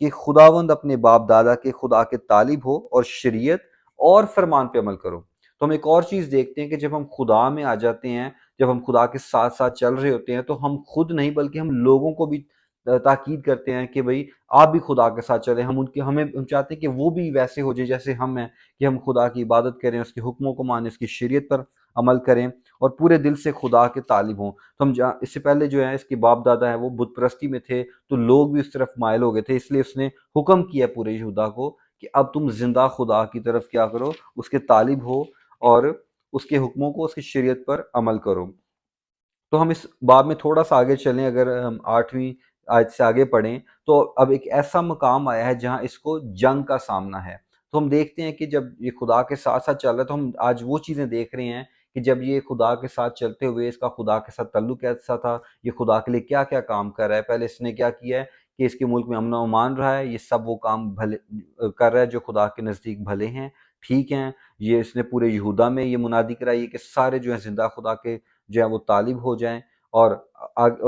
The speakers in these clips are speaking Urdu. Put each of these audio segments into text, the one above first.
کہ خداوند اپنے باپ دادا کے خدا کے طالب ہو اور شریعت اور فرمان پہ عمل کرو۔ تو ہم ایک اور چیز دیکھتے ہیں کہ جب ہم خدا میں آ جاتے ہیں، جب ہم خدا کے ساتھ ساتھ چل رہے ہوتے ہیں، تو ہم خود نہیں بلکہ ہم لوگوں کو بھی تاکید کرتے ہیں کہ بھئی آپ بھی خدا کے ساتھ چلیں۔ ہم چاہتے ہیں کہ وہ بھی ویسے ہو جائیں جیسے ہم ہیں، کہ ہم خدا کی عبادت کریں، اس کے حکموں کو مانیں، اس کی شریعت پر عمل کریں اور پورے دل سے خدا کے طالب ہوں۔ تو اس سے پہلے جو ہے اس کے باپ دادا ہیں وہ بت پرستی میں تھے، تو لوگ بھی اس طرف مائل ہو گئے تھے، اس لیے اس نے حکم کیا پورے یہودا کو کہ اب تم زندہ خدا کی طرف کیا کرو، اس کے طالب ہو اور اس کے حکموں کو، اس کی شریعت پر عمل کرو۔ تو ہم اس باب میں تھوڑا سا آگے چلیں، اگر ہم 8ویں آیت سے آگے پڑھیں تو اب ایک ایسا مقام آیا ہے جہاں اس کو جنگ کا سامنا ہے۔ تو ہم دیکھتے ہیں کہ جب یہ خدا کے ساتھ ساتھ چل رہا ہے تو ہم آج وہ چیزیں دیکھ رہے ہیں کہ جب یہ خدا کے ساتھ چلتے ہوئے اس کا خدا کے ساتھ تعلق کیسا تھا، یہ خدا کے لیے کیا کیا کام کر رہا ہے۔ پہلے اس نے کیا کیا ہے کہ اس کے ملک میں امن و امان رہا ہے، یہ سب وہ کام بھلے کر رہا ہے جو خدا کے نزدیک بھلے ہیں، ٹھیک ہیں۔ یہ اس نے پورے یہودا میں یہ منادی کرائی ہے کہ سارے جو ہیں زندہ خدا کے جو ہے وہ طالب ہو جائیں، اور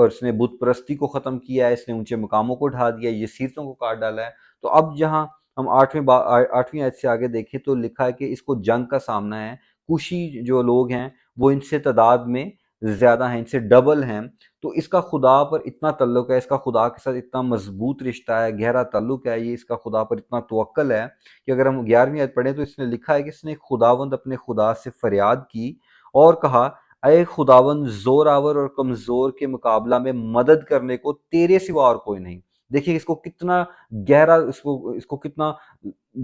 اس نے بت پرستی کو ختم کیا ہے، اس نے اونچے مقاموں کو ڈھا دیا ہے، یہ سیرتوں کو کاٹ ڈالا ہے۔ تو اب جہاں ہم 8ویں آیت سے آگے دیکھیں تو لکھا ہے کہ اس کو جنگ کا سامنا ہے۔ کوشی جو لوگ ہیں وہ ان سے تعداد میں زیادہ ہیں، ان سے ڈبل ہیں، تو اس کا خدا پر اتنا تعلق ہے، اس کا خدا کے ساتھ اتنا مضبوط رشتہ ہے، گہرا تعلق ہے، یہ اس کا خدا پر اتنا توکل ہے کہ اگر ہم 11ویں آیت پڑھیں تو اس نے لکھا ہے کہ اس نے خداوند اپنے خدا سے فریاد کی اور کہا، اے خداوند، زور آور اور کمزور کے مقابلہ میں مدد کرنے کو تیرے سوا اور کوئی نہیں۔ دیکھیے اس کو کتنا گہرا، اس کو کتنا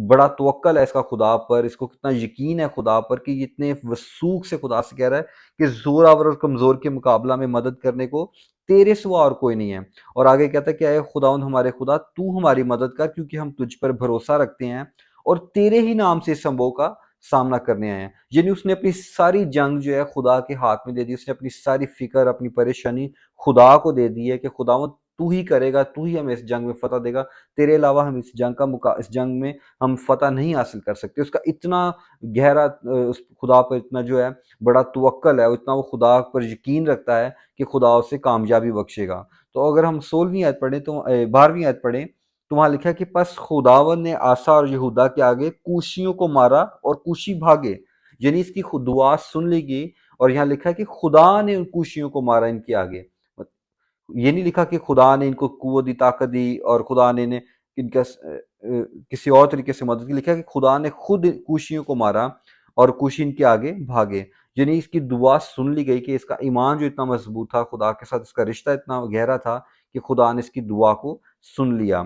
بڑا توکل ہے اس کا خدا پر، اس کو کتنا یقین ہے خدا پر کہ یہ اتنے وثوق سے خدا سے کہہ رہا ہے کہ زور آور اور کمزور کے مقابلہ میں مدد کرنے کو تیرے سوا اور کوئی نہیں ہے۔ اور آگے کہتا ہے کہ اے خداوند ہمارے خدا، تو ہماری مدد کر، کیونکہ ہم تجھ پر بھروسہ رکھتے ہیں اور تیرے ہی نام سے اس سمبو کا سامنا کرنے آئے ہیں۔ یعنی اس نے اپنی ساری جنگ جو ہے خدا کے ہاتھ میں دے دی، اس نے اپنی ساری فکر، اپنی پریشانی خدا کو دے دی ہے کہ خداوند تو ہی کرے گا، تو ہی ہمیں اس جنگ میں فتح دے گا، تیرے علاوہ ہم اس جنگ میں ہم فتح نہیں حاصل کر سکتے۔ اس کا اتنا گہرا اس خدا پر اتنا جو ہے بڑا توکل ہے، اتنا وہ خدا پر یقین رکھتا ہے کہ خدا اسے کامیابی بخشے گا۔ تو اگر ہم 16ویں آیت پڑھیں تو 12ویں آیت پڑھیں تو وہاں لکھا ہے کہ پس خداوند نے آسا اور یہودا کے آگے کوشیوں کو مارا اور کوشی بھاگے، یعنی اس کی دعا سن لی گئی۔ اور یہاں لکھا ہے کہ خدا نے ان کوشیوں کو مارا ان کے آگے، یہ نہیں لکھا کہ خدا نے ان کو قوت دی، طاقت دی اور خدا نے انہیں ان کا کسی اور طریقے سے مدد کی۔ لکھا ہے کہ خدا نے خود کوشیوں کو مارا اور کوشی ان کے آگے بھاگے، یعنی اس کی دعا سن لی گئی کہ اس کا ایمان جو اتنا مضبوط تھا خدا کے ساتھ، اس کا رشتہ اتنا گہرا تھا کہ خدا نے اس کی دعا کو سن لیا۔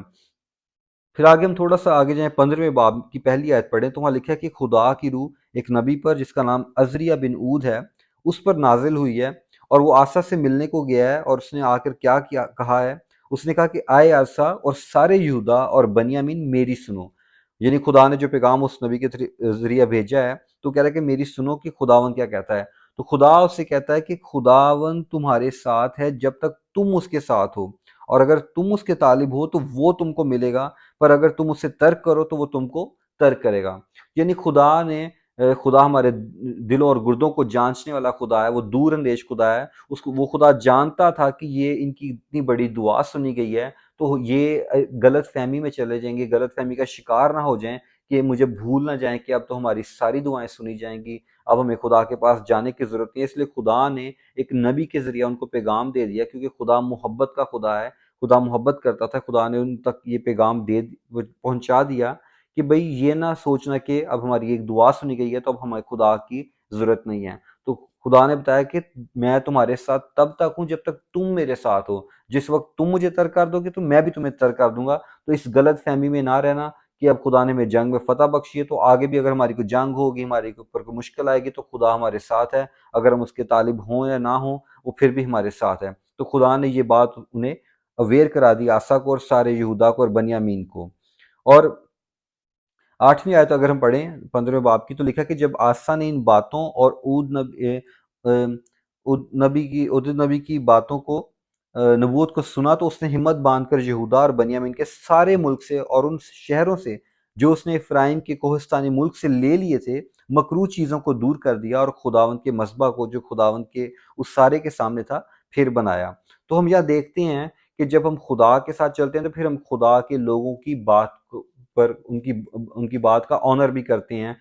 پھر آگے ہم تھوڑا سا آگے جائیں، 15ویں باب کی پہلی آیت پڑھیں تو وہاں لکھا ہے کہ خدا کی روح ایک نبی پر جس کا نام عزریہ بن اود ہے اس پر نازل ہوئی ہے، اور وہ آسا سے ملنے کو گیا ہے، اور اس نے آ کر کیا کہا ہے، اس نے کہا کہ آئے آسا اور سارے یہودا اور بنیامین میری سنو۔ یعنی خدا نے جو پیغام اس نبی کے ذریعہ بھیجا ہے تو کہہ رہا ہے کہ میری سنو کہ خداوند کیا کہتا ہے۔ تو خدا اس سے کہتا ہے کہ خداوند تمہارے ساتھ ہے جب تک تم اس کے ساتھ ہو، اور اگر تم اس کے طالب ہو تو وہ تم کو ملے گا، پر اگر تم اسے ترک کرو تو وہ تم کو ترک کرے گا۔ یعنی خدا ہمارے دلوں اور گردوں کو جانچنے والا خدا ہے، وہ دور اندیش خدا ہے۔ وہ خدا جانتا تھا کہ یہ ان کی اتنی بڑی دعا سنی گئی ہے تو یہ غلط فہمی میں چلے جائیں گے، غلط فہمی کا شکار نہ ہو جائیں کہ مجھے بھول نہ جائیں کہ اب تو ہماری ساری دعائیں سنی جائیں گی، اب ہمیں خدا کے پاس جانے کی ضرورت نہیں ہے۔ اس لیے خدا نے ایک نبی کے ذریعہ ان کو پیغام دے دیا، کیونکہ خدا محبت کا خدا ہے، خدا محبت کرتا تھا۔ خدا نے ان تک یہ پیغام پہنچا دیا کہ بھئی یہ نہ سوچنا کہ اب ہماری ایک دعا سنی گئی ہے تو اب ہمیں خدا کی ضرورت نہیں ہے۔ تو خدا نے بتایا کہ میں تمہارے ساتھ تب تک ہوں جب تک تم میرے ساتھ ہو، جس وقت تم مجھے ترک کر دو گے تو میں بھی تمہیں ترک کر دوں گا۔ تو اس غلط فہمی میں نہ رہنا کہ اب خدا نے ہمیں جنگ میں فتح بخشی ہے تو آگے بھی اگر ہماری کوئی جنگ ہوگی، ہمارے اوپر کوئی مشکل آئے گی تو خدا ہمارے ساتھ ہے، اگر ہم اس کے طالب ہوں یا نہ ہوں وہ پھر بھی ہمارے ساتھ ہے۔ تو خدا نے یہ بات انہیں اویئر کرا دی، آسا کو اور سارے یہودا کو اور بنیامین کو۔ اور 8ویں آیت اگر ہم پڑھیں 15ویں باب کی تو لکھا کہ جب آسا نے ان باتوں اور اود نبی کی باتوں کو نبوت کو سنا تو اس نے ہمت باندھ کر یہودا اور بنیامین کے سارے ملک سے اور ان شہروں سے جو اس نے افرائیم کے کوہستانی ملک سے لے لیے تھے مکروہ چیزوں کو دور کر دیا، اور خداوند کے مذبح کو جو خداوند کے اس سارے کے سامنے تھا پھر بنایا۔ تو ہم یہاں دیکھتے ہیں کہ جب ہم خدا کے ساتھ چلتے ہیں تو پھر ہم خدا کے لوگوں کی بات پر ان کی بات کا آنر بھی کرتے ہیں،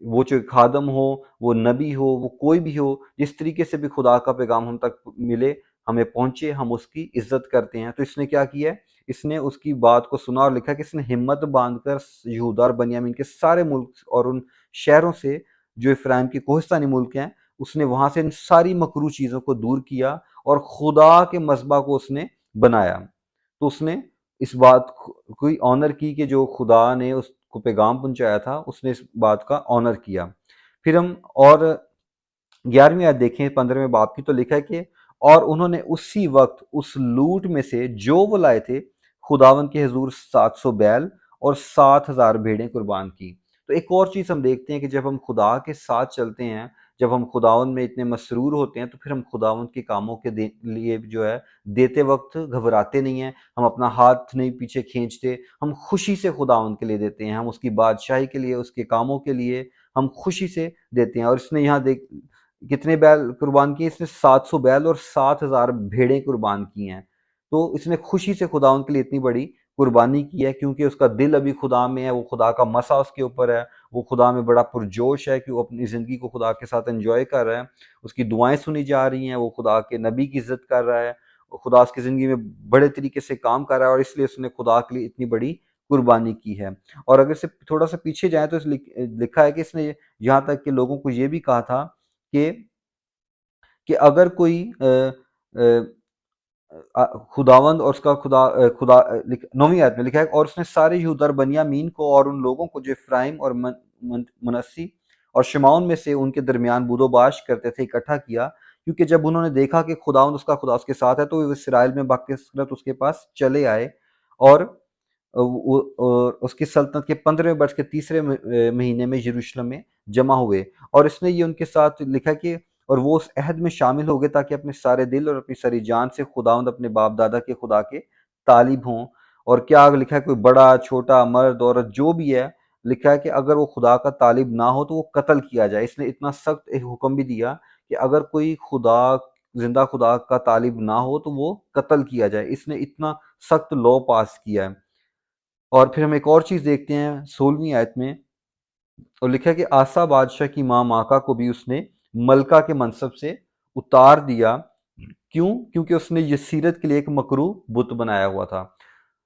وہ چاہے خادم ہو، وہ نبی ہو، وہ کوئی بھی ہو، جس طریقے سے بھی خدا کا پیغام ہم تک ملے، ہمیں پہنچے، ہم اس کی عزت کرتے ہیں۔ تو اس نے کیا کیا ہے، اس نے اس کی بات کو سنا اور لکھا کہ اس نے ہمت باندھ کر یہودا اور بنیامین کے سارے ملک اور ان شہروں سے جو افرائیم کے کوہستانی ملک ہیں، اس نے وہاں سے ان ساری مکروہ چیزوں کو دور کیا اور خدا کے مذبح کو اس نے بنایا۔ تو اس نے اس بات کوئی آنر کی کہ جو خدا نے اس کو پیغام پہنچایا تھا، اس نے اس بات کا آنر کیا۔ پھر ہم اور 11ویں آیت دیکھیں 15ویں باب کی، تو لکھا ہے کہ اور انہوں نے اسی وقت اس لوٹ میں سے جو وہ لائے تھے خداوند کے حضور 700 بیل اور 7,000 بھیڑیں قربان کی۔ تو ایک اور چیز ہم دیکھتے ہیں کہ جب ہم خدا کے ساتھ چلتے ہیں، جب ہم خداوند میں اتنے مسرور ہوتے ہیں، تو پھر ہم خداوند کے کاموں کے لیے جو ہے دیتے وقت گھبراتے نہیں ہیں، ہم اپنا ہاتھ نہیں پیچھے کھینچتے، ہم خوشی سے خداوند کے لیے دیتے ہیں، ہم اس کی بادشاہی کے لیے، اس کے کاموں کے لیے ہم خوشی سے دیتے ہیں۔ اور اس نے یہاں کتنے بیل قربان کیے، اس نے 700 بیل اور 7,000 بھیڑیں قربان کی ہیں۔ تو اس نے خوشی سے خداوند کے لیے اتنی بڑی قربانی کی ہے، کیونکہ اس کا دل ابھی خدا میں ہے، وہ خدا کا مسا اس کے اوپر ہے، وہ خدا میں بڑا پرجوش ہے کہ وہ اپنی زندگی کو خدا کے ساتھ انجوائے کر رہا ہے، اس کی دعائیں سنی جا رہی ہیں، وہ خدا کے نبی کی عزت کر رہا ہے، وہ خدا اس کی زندگی میں بڑے طریقے سے کام کر رہا ہے، اور اس لیے اس نے خدا کے لیے اتنی بڑی قربانی کی ہے۔ اور اگر سے تھوڑا سا پیچھے جائیں تو لکھا ہے کہ اس نے یہاں تک کہ لوگوں کو یہ بھی کہا تھا کہ اگر کوئی خداوند اور اس کا خدا 9ویں آیت میں لکھا ہے، اور اس نے سارے یہودا اور بنیامین کو اور ان لوگوں کو جو افرائیم اور منسی اور شمعون میں سے ان کے درمیان بود و باش کرتے تھے اکٹھا کیا، کیونکہ جب انہوں نے دیکھا کہ خداوند اس کا خدا اس کے ساتھ ہے، تو وہ اسرائیل میں بکثرت اس کے پاس چلے آئے، اور اور اس کی سلطنت کے 15ویں برس کے تیسرے مہینے میں یروشلم میں جمع ہوئے۔ اور اس نے یہ ان کے ساتھ لکھا کہ اور وہ اس عہد میں شامل ہو گئے تاکہ اپنے سارے دل اور اپنی ساری جان سے خداوند اپنے باپ دادا کے خدا کے طالب ہوں۔ اور کیا لکھا ہے، کوئی بڑا چھوٹا مرد عورت جو بھی ہے، لکھا ہے کہ اگر وہ خدا کا طالب نہ ہو تو وہ قتل کیا جائے۔ اس نے اتنا سخت ایک حکم بھی دیا کہ اگر کوئی زندہ خدا کا طالب نہ ہو تو وہ قتل کیا جائے۔ اس نے اتنا سخت لو پاس کیا ہے۔ اور پھر ہم ایک اور چیز دیکھتے ہیں 16ویں آیت میں، اور لکھا ہے کہ آسا بادشاہ کی ماں ماکا کو بھی اس نے ملکہ کے منصب سے اتار دیا۔ کیوں؟ کیونکہ اس نے یسیرت کے لیے ایک مکروہ بت بنایا ہوا تھا۔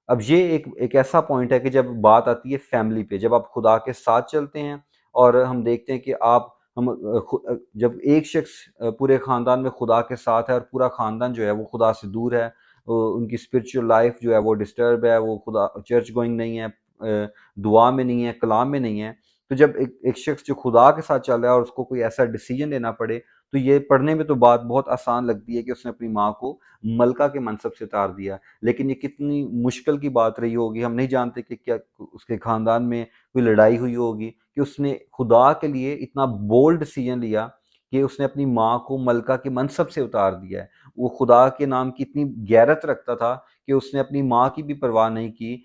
اب یہ ایک ایسا پوائنٹ ہے کہ جب بات آتی ہے فیملی پہ، جب آپ خدا کے ساتھ چلتے ہیں اور ہم دیکھتے ہیں کہ جب ایک شخص پورے خاندان میں خدا کے ساتھ ہے اور پورا خاندان جو ہے وہ خدا سے دور ہے، ان کی اسپرچل لائف جو ہے وہ ڈسٹرب ہے، وہ خدا چرچ گوئنگ نہیں ہے، دعا میں نہیں ہے، کلام میں نہیں ہے، تو جب ایک شخص جو خدا کے ساتھ چل رہا ہے اور اس کو کوئی ایسا ڈیسیجن لینا پڑے، تو یہ پڑھنے میں تو بات بہت آسان لگتی ہے کہ اس نے اپنی ماں کو ملکہ کے منصب سے اتار دیا، لیکن یہ کتنی مشکل کی بات رہی ہوگی۔ ہم نہیں جانتے کہ کیا اس کے خاندان میں کوئی لڑائی ہوئی ہوگی کہ اس نے خدا کے لیے اتنا بولڈ ڈیسیجن لیا کہ اس نے اپنی ماں کو ملکہ کے منصب سے اتار دیا ہے۔ وہ خدا کے نام کی اتنی غیرت رکھتا تھا کہ اس نے اپنی ماں کی بھی پرواہ نہیں کی،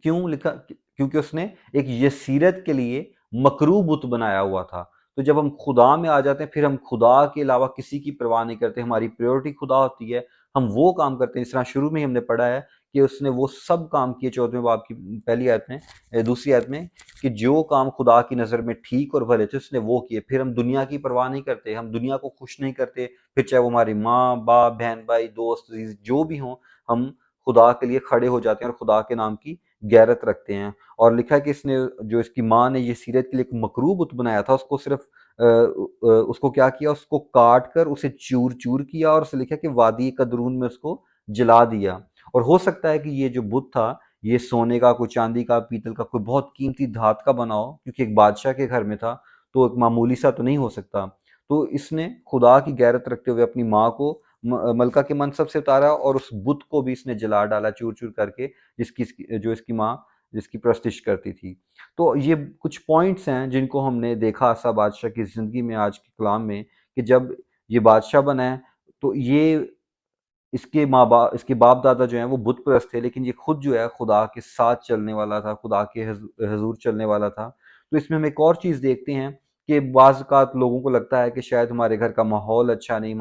کیوں لکھا؟ کیونکہ اس نے ایک یسیرت کے لیے مکروہ بت بنایا ہوا تھا۔ تو جب ہم خدا میں آ جاتے ہیں، پھر ہم خدا کے علاوہ کسی کی پرواہ نہیں کرتے، ہماری پریورٹی خدا ہوتی ہے، ہم وہ کام کرتے ہیں جس طرح شروع میں ہم نے پڑھا ہے کہ اس نے وہ سب کام کیے 14ویں باب کی پہلی آیت میں، دوسری آیت میں، کہ جو کام خدا کی نظر میں ٹھیک اور بھلے تھے اس نے وہ کیے۔ پھر ہم دنیا کی پرواہ نہیں کرتے، ہم دنیا کو خوش نہیں کرتے، پھر چاہے وہ ہماری ماں باپ بہن بھائی دوست عزیز جو بھی ہوں، ہم خدا کے لیے کھڑے ہو جاتے ہیں اور خدا کے نام کی غیرت رکھتے ہیں۔ اور لکھا ہے کہ اس نے جو اس کی ماں نے یہ سیرت کے لیے ایک مکروہ بت بنایا تھا، اس کو صرف اس کو کیا کیا، اس کو کاٹ کر اسے چور چور کیا، اور اسے لکھا کہ وادی قدرون میں اس کو جلا دیا۔ اور ہو سکتا ہے کہ یہ جو بت تھا یہ سونے کا، کوئی چاندی کا، پیتل کا، کوئی بہت قیمتی دھات کا بنا ہو، کیونکہ ایک بادشاہ کے گھر میں تھا تو ایک معمولی سا تو نہیں ہو سکتا۔ تو اس نے خدا کی غیرت رکھتے ہوئے اپنی ماں کو ملکہ کے منصب سے اتارا، اور اس بت کو بھی اس نے جلا ڈالا چور چور کر کے، جو اس کی ماں جس کی پرستش کرتی تھی۔ تو یہ کچھ پوائنٹس ہیں جن کو ہم نے دیکھا آسا بادشاہ کی زندگی میں آج کے کلام میں، کہ جب یہ بادشاہ بنا ہے تو یہ اس کے باپ دادا جو ہیں وہ بت پرست تھے، لیکن یہ خود جو ہے خدا کے ساتھ چلنے والا تھا، خدا کے حضور چلنے والا تھا۔ تو اس میں ہم ایک اور چیز دیکھتے ہیں کہ بعض اوقات لوگوں کو لگتا ہے کہ شاید ہمارے گھر کا ماحول اچھا نہیں،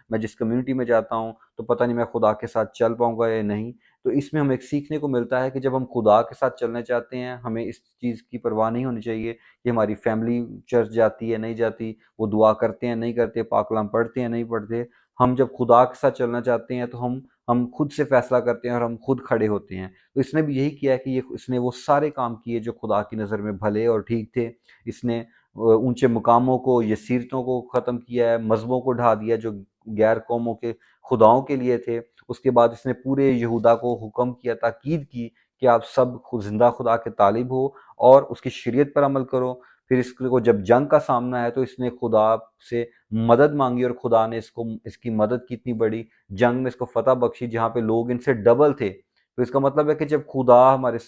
میں جس کمیونٹی میں جاتا ہوں تو پتہ نہیں میں خدا کے ساتھ چل پاؤں گا یا نہیں۔ تو اس میں ہمیں ایک سیکھنے کو ملتا ہے کہ جب ہم خدا کے ساتھ چلنا چاہتے ہیں، ہمیں اس چیز کی پرواہ نہیں ہونی چاہیے کہ ہماری فیملی چرچ جاتی ہے نہیں جاتی، وہ دعا کرتے ہیں نہیں کرتے، پاک کلام پڑھتے ہیں نہیں پڑھتے۔ ہم جب خدا کے ساتھ چلنا چاہتے ہیں تو ہم خود سے فیصلہ کرتے ہیں اور ہم خود کھڑے ہوتے ہیں۔ تو اس نے بھی یہی کیا ہے کہ اس نے وہ سارے کام کیے جو خدا کی نظر میں بھلے اور ٹھیک تھے۔ اس نے اونچے مقاموں کو، یسیرتوں کو ختم کیا ہے، مذہبوں کو ڈھا دیا جو غیر قوموں کے خداؤں کے لیے تھے۔ اس کے بعد اس نے پورے یہودا کو حکم کیا، تاکید کی کہ آپ سب زندہ خدا کے طالب ہو اور اس کی شریعت پر عمل کرو۔ پھر اس کو جب جنگ کا سامنا ہے تو اس نے خدا سے مدد مانگی، اور خدا نے اس کی مدد کی اتنی بڑی جنگ میں اس کو فتح بخشی جہاں پہ لوگ ان سے ڈبل تھے۔ تو اس کا مطلب ہے کہ جب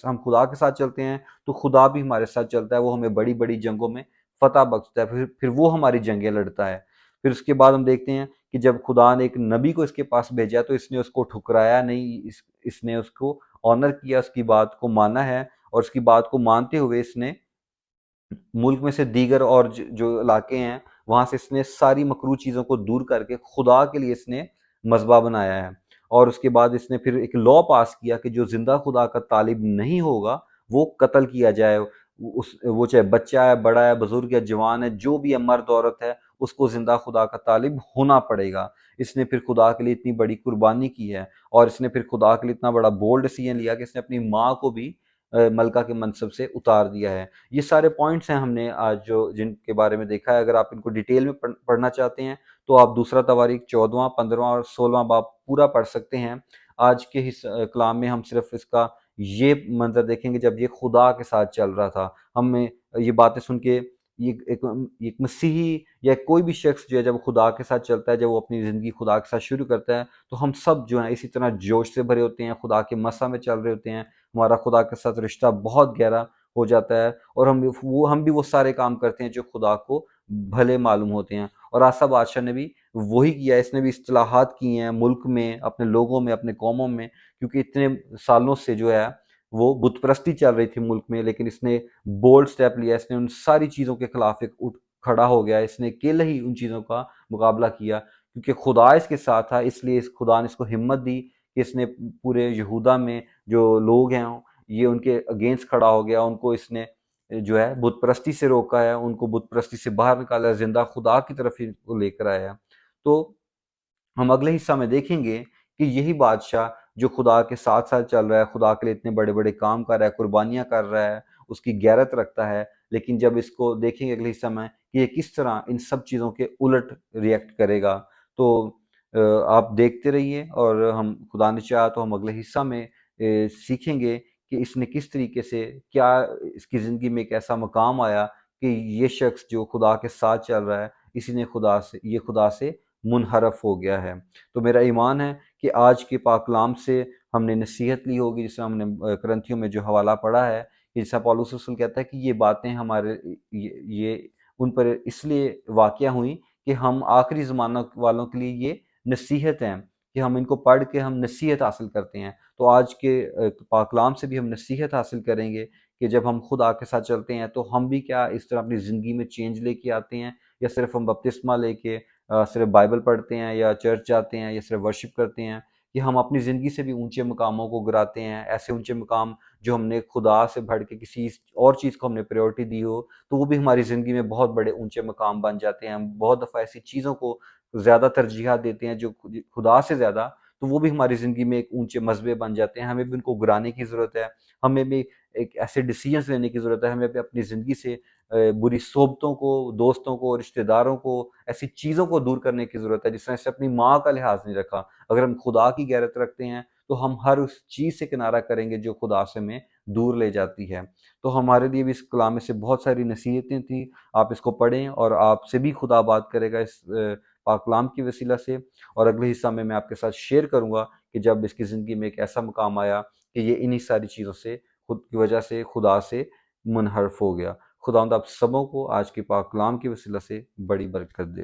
ہم خدا کے ساتھ چلتے ہیں تو خدا بھی ہمارے ساتھ چلتا ہے، وہ ہمیں بڑی بڑی جنگوں میں فتح بخشتا ہے، پھر وہ ہماری جنگیں لڑتا ہے۔ پھر اس کے بعد ہم دیکھتے ہیں کہ جب خدا نے ایک نبی کو اس کے پاس بھیجا تو اس نے اس کو ٹھکرایا نہیں، اس نے اس کو آنر کیا، اس کی بات کو مانا ہے، اور اس کی بات کو مانتے ہوئے اس نے ملک میں سے دیگر اور جو علاقے ہیں وہاں سے اس نے ساری مکروہ چیزوں کو دور کر کے خدا کے لیے اس نے مذبح بنایا ہے۔ اور اس کے بعد اس نے پھر ایک لا پاس کیا کہ جو زندہ خدا کا طالب نہیں ہوگا وہ قتل کیا جائے، وہ چاہے بچہ ہے، بڑا ہے، بزرگ ہے، جوان ہے، جو بھی ہے، مرد عورت ہے، اس کو زندہ خدا کا طالب ہونا پڑے گا۔ اس نے پھر خدا کے لیے اتنی بڑی قربانی کی ہے، اور اس نے پھر خدا کے لیے اتنا بڑا بولڈ ڈیسیژن لیا کہ اس نے اپنی ماں کو بھی ملکہ کے منصب سے اتار دیا ہے۔ یہ سارے پوائنٹس ہیں ہم نے آج جن کے بارے میں دیکھا ہے۔ اگر آپ ان کو ڈیٹیل میں پڑھنا چاہتے ہیں تو آپ دوسرا تواریخ 14واں، 15واں اور 16واں باب پورا پڑھ سکتے ہیں۔ آج کے کلام میں ہم صرف اس کا یہ منظر دیکھیں گے جب یہ خدا کے ساتھ چل رہا تھا۔ ہمیں یہ باتیں سن کے ایک مسیحی یا کوئی بھی شخص جو ہے جب خدا کے ساتھ چلتا ہے، جب وہ اپنی زندگی خدا کے ساتھ شروع کرتا ہے تو ہم سب جو ہیں اسی طرح جوش سے بھرے ہوتے ہیں، خدا کے مسا میں چل رہے ہوتے ہیں، ہمارا خدا کے ساتھ رشتہ بہت گہرا ہو جاتا ہے، اور ہم بھی وہ سارے کام کرتے ہیں جو خدا کو بھلے معلوم ہوتے ہیں۔ اور آسا بادشاہ نے بھی وہی کیا، اس نے بھی اصلاحات کی ہیں ملک میں، اپنے لوگوں میں، اپنے قوموں میں، کیونکہ اتنے سالوں سے جو ہے وہ بت پرستی چل رہی تھی ملک میں، لیکن اس نے بولڈ سٹیپ لیا، اس نے ان ساری چیزوں کے خلاف ایک اٹھ کھڑا ہو گیا، اس نے اکیلے ہی ان چیزوں کا مقابلہ کیا، کیونکہ خدا اس کے ساتھ تھا، اس لیے خدا نے اس کو ہمت دی کہ اس نے پورے یہودا میں جو لوگ ہیں یہ ان کے اگینسٹ کھڑا ہو گیا، ان کو اس نے جو ہے بت پرستی سے روکا ہے، ان کو بت پرستی سے باہر نکالا ہے، زندہ خدا کی طرف ہی کو لے کر آیا ہے۔ تو ہم اگلے حصہ میں دیکھیں گے کہ یہی بادشاہ جو خدا کے ساتھ ساتھ چل رہا ہے، خدا کے لیے اتنے بڑے بڑے کام کر رہا ہے، قربانیاں کر رہا ہے، اس کی غیرت رکھتا ہے، لیکن جب اس کو دیکھیں گے اگلے حصہ میں کہ یہ کس طرح ان سب چیزوں کے الٹ ریئیکٹ کرے گا۔ تو آپ دیکھتے رہیے، اور ہم خدا نے چاہا تو ہم اگلے حصہ میں سیکھیں گے کہ اس نے کس طریقے سے، کیا اس کی زندگی میں ایک ایسا مقام آیا کہ یہ شخص جو خدا کے ساتھ چل رہا ہے، اسی نے خدا سے منحرف ہو گیا ہے۔ تو میرا ایمان ہے کہ آج کے پاک کلام سے ہم نے نصیحت لی ہوگی، جسے ہم نے کرنتھیوں میں جو حوالہ پڑھا ہے، کہ جیسا پولس رسول کہتا ہے کہ یہ باتیں یہ ان پر اس لیے واقعہ ہوئیں کہ ہم آخری زمانہ والوں کے لیے یہ نصیحت ہیں، کہ ہم ان کو پڑھ کے ہم نصیحت حاصل کرتے ہیں۔ تو آج کے پاک کلام سے بھی ہم نصیحت حاصل کریں گے کہ جب ہم خدا کے ساتھ چلتے ہیں تو ہم بھی کیا اس طرح اپنی زندگی میں چینج لے کے آتے ہیں، یا صرف ہم بپتسمہ لے کے صرف بائبل پڑھتے ہیں یا چرچ جاتے ہیں یا صرف ورشپ کرتے ہیں، کہ ہم اپنی زندگی سے بھی اونچے مقاموں کو گراتے ہیں، ایسے اونچے مقام جو ہم نے خدا سے بڑھ کے کسی اور چیز کو ہم نے پریورٹی دی ہو، تو وہ بھی ہماری زندگی میں بہت بڑے اونچے مقام بن جاتے ہیں۔ ہم بہت دفعہ ایسی چیزوں کو زیادہ ترجیحات دیتے ہیں جو خدا سے زیادہ، تو وہ بھی ہماری زندگی میں ایک اونچے مذبے بن جاتے ہیں۔ ہمیں بھی ان کو گرانے کی ضرورت ہے، ہمیں بھی ایک ایسے ڈیسیجنز لینے کی ضرورت ہے، ہمیں بھی اپنی زندگی سے بری صحبتوں کو، دوستوں کو، رشتہ داروں کو، ایسی چیزوں کو دور کرنے کی ضرورت ہے جس طرح سے اپنی ماں کا لحاظ نہیں رکھا۔ اگر ہم خدا کی غیرت رکھتے ہیں تو ہم ہر اس چیز سے کنارہ کریں گے جو خدا سے ہمیں دور لے جاتی ہے۔ تو ہمارے لیے بھی اس کلام میں سے بہت ساری نصیحتیں تھیں، آپ اس کو پڑھیں، اور آپ سے بھی خدا بات کرے گا اس پاک کلام کی وسیلہ سے۔ اور اگلے حصہ میں آپ کے ساتھ شیئر کروں گا کہ جب اس کی زندگی میں ایک ایسا مقام آیا کہ یہ انہی ساری چیزوں سے خود کی وجہ سے خدا سے منحرف ہو گیا۔ خداوند آپ سبوں کو آج کے پاک کلام کی وسیلہ سے بڑی برکت دے۔